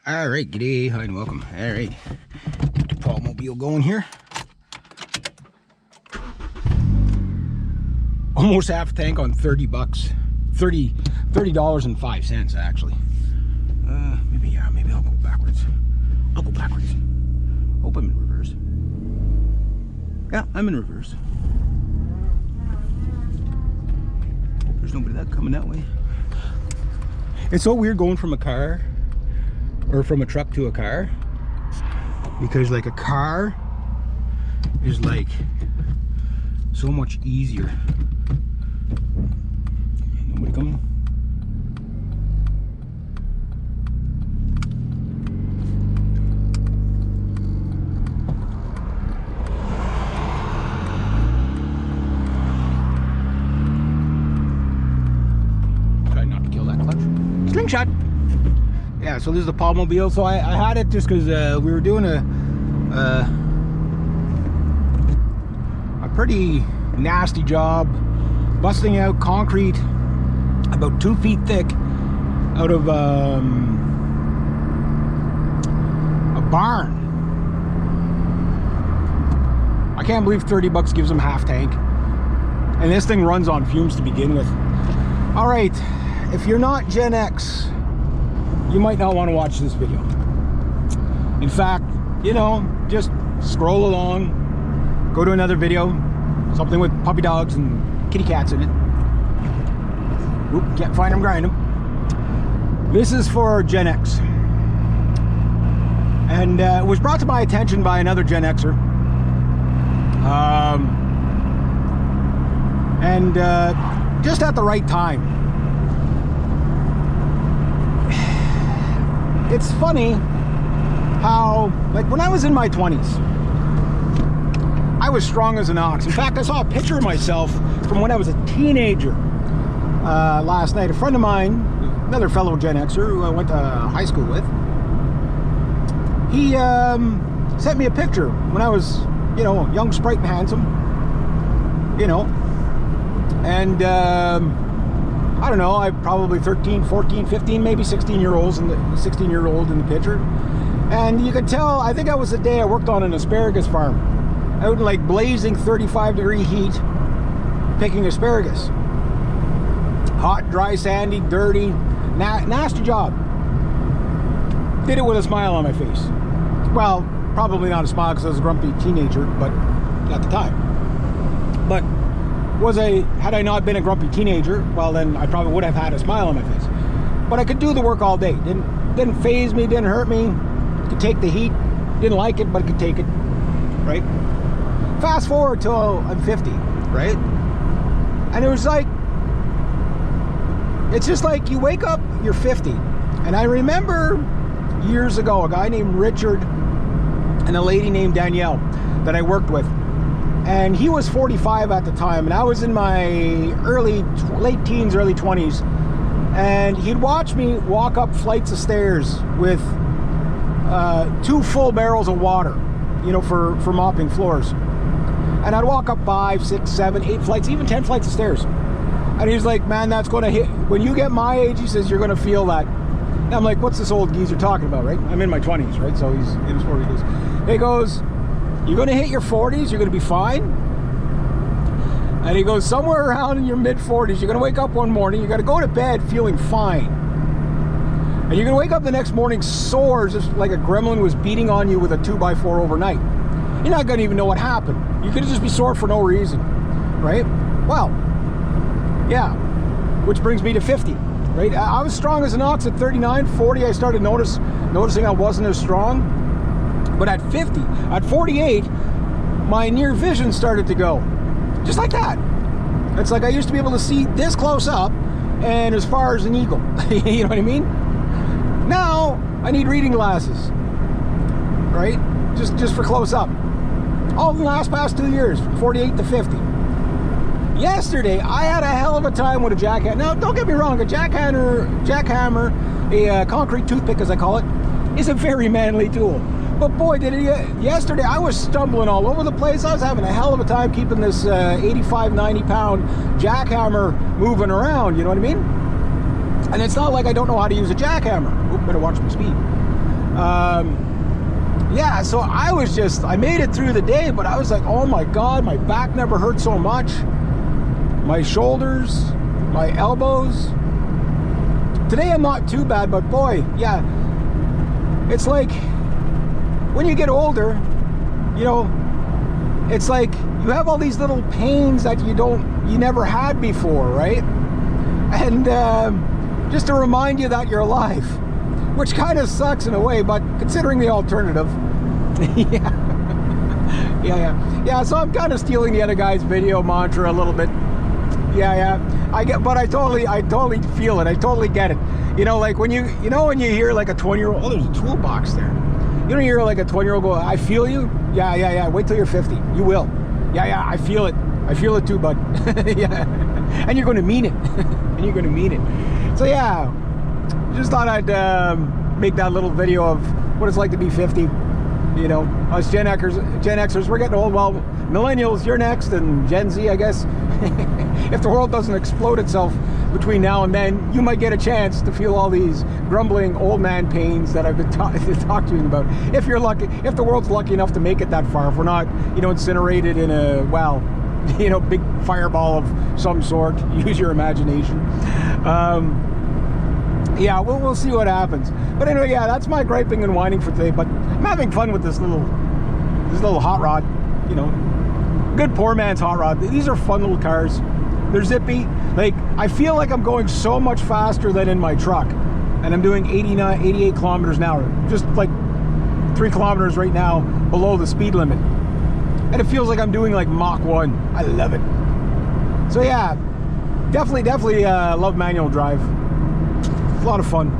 All right, g'day, hi and welcome. All right, get the Teepublic going here. Almost half a tank on 30 bucks, $30.05 actually. Maybe I'll go backwards. Hope I'm in reverse. Yeah, I'm in reverse. Hope there's nobody coming that way. It's so weird going from a car or from a truck to a car, because like a car is like so much easier. Nobody coming? Try not to kill that clutch. Slingshot! Yeah, so this is the Teepublic. So I had it just because we were doing a pretty nasty job busting out concrete about 2 feet thick out of a barn. I can't believe 30 bucks gives them half tank, and this thing runs on fumes to begin with. All right, if you're not Gen X, you might not want to watch this video. In fact, you know, just scroll along, go to another video, something with puppy dogs and kitty cats in it. Oop, can't find them, grind them. This is for Gen X. And it was brought to my attention by another Gen Xer. Just at the right time. It's funny how, like, when I was in my 20s, I was strong as an ox. In fact, I saw a picture of myself from when I was a teenager last night. A friend of mine, another fellow Gen Xer who I went to high school with, he sent me a picture when I was, you know, young, sprite, and handsome, you know, and I don't know, I'm probably 13, 14, 15, maybe 16-year-olds in the 16-year-old in the picture. And you could tell, I think that was the day I worked on an asparagus farm, out in like blazing 35-degree heat, picking asparagus. Hot, dry, sandy, dirty, nasty job. Did it with a smile on my face. Well, probably not a smile because I was a grumpy teenager, but at the time. But had I not been a grumpy teenager, well then I probably would have had a smile on my face. But I could do the work all day. Didn't faze me, didn't hurt me. Could take the heat. Didn't like it, but I could take it. Right? Fast forward till I'm 50, right? And it was like, it's just like you wake up, you're 50. And I remember years ago, a guy named Richard and a lady named Danielle that I worked with. And he was 45 at the time, and I was in my late teens, early 20s. And he'd watch me walk up flights of stairs with 2 full barrels of water, you know, for mopping floors. And I'd walk up 5, 6, 7, 8 flights, even 10 flights of stairs. And he's like, man, that's going to hit. When you get my age, he says, you're going to feel that. And I'm like, what's this old geezer talking about, right? I'm in my 20s, right? So he's in his 40s. He goes, you're going to hit your 40s, you're going to be fine. And he goes, somewhere around in your mid-40s, you're going to wake up one morning, you're going to go to bed feeling fine. And you're going to wake up the next morning sore, just like a gremlin was beating on you with a 2x4 overnight. You're not going to even know what happened. You could just be sore for no reason, right? Well, yeah, which brings me to 50, right? I was strong as an ox at 39, 40, I started noticing I wasn't as strong. But at 50, at 48, my near vision started to go. Just like that. It's like I used to be able to see this close up and as far as an eagle. You know what I mean? Now, I need reading glasses. Right? Just for close up. All in the past 2 years, from 48 to 50. Yesterday, I had a hell of a time with a jackhammer. Now, don't get me wrong, a jackhammer, a concrete toothpick as I call it, is a very manly tool. But boy, did it, yesterday I was stumbling all over the place. I was having a hell of a time keeping this 85, 90 pound jackhammer moving around, you know what I mean? And it's not like I don't know how to use a jackhammer. Oop, better watch my speed. Yeah, so I made it through the day, but I was like, oh my God, my back never hurt so much. My shoulders, my elbows. Today I'm not too bad, but boy, yeah, it's like when you get older, you know, it's like you have all these little pains that you never had before, right? And just to remind you that you're alive, which kind of sucks in a way, but considering the alternative, yeah. So I'm kind of stealing the other guy's video mantra a little bit. Yeah. But I totally feel it. I totally get it. You know, like when you hear like a 20-year-old, oh, there's a toolbox there. You don't hear like a 20-year-old go, I feel you. Yeah. Wait till you're 50. You will. Yeah. I feel it. I feel it too, bud. Yeah. And you're going to mean it. So yeah, just thought I'd make that little video of what it's like to be 50. You know, us Gen Xers, we're getting old. Well, millennials, you're next, and Gen Z, I guess. If the world doesn't explode itself between now and then, you might get a chance to feel all these grumbling old man pains that I've been talking to you about. If you're lucky, if the world's lucky enough to make it that far, if we're not, incinerated in a, well, big fireball of some sort. Use your imagination. Yeah, we'll see what happens. But anyway, yeah, that's my griping and whining for today. But I'm having fun with this little hot rod. Good poor man's hot rod. These are fun little cars. They're zippy. Like, I feel like I'm going so much faster than in my truck, and I'm doing 88 kilometers an hour. Just like 3 kilometers right now below the speed limit. And it feels like I'm doing like Mach 1. I love it. So yeah, definitely love manual drive. It's a lot of fun.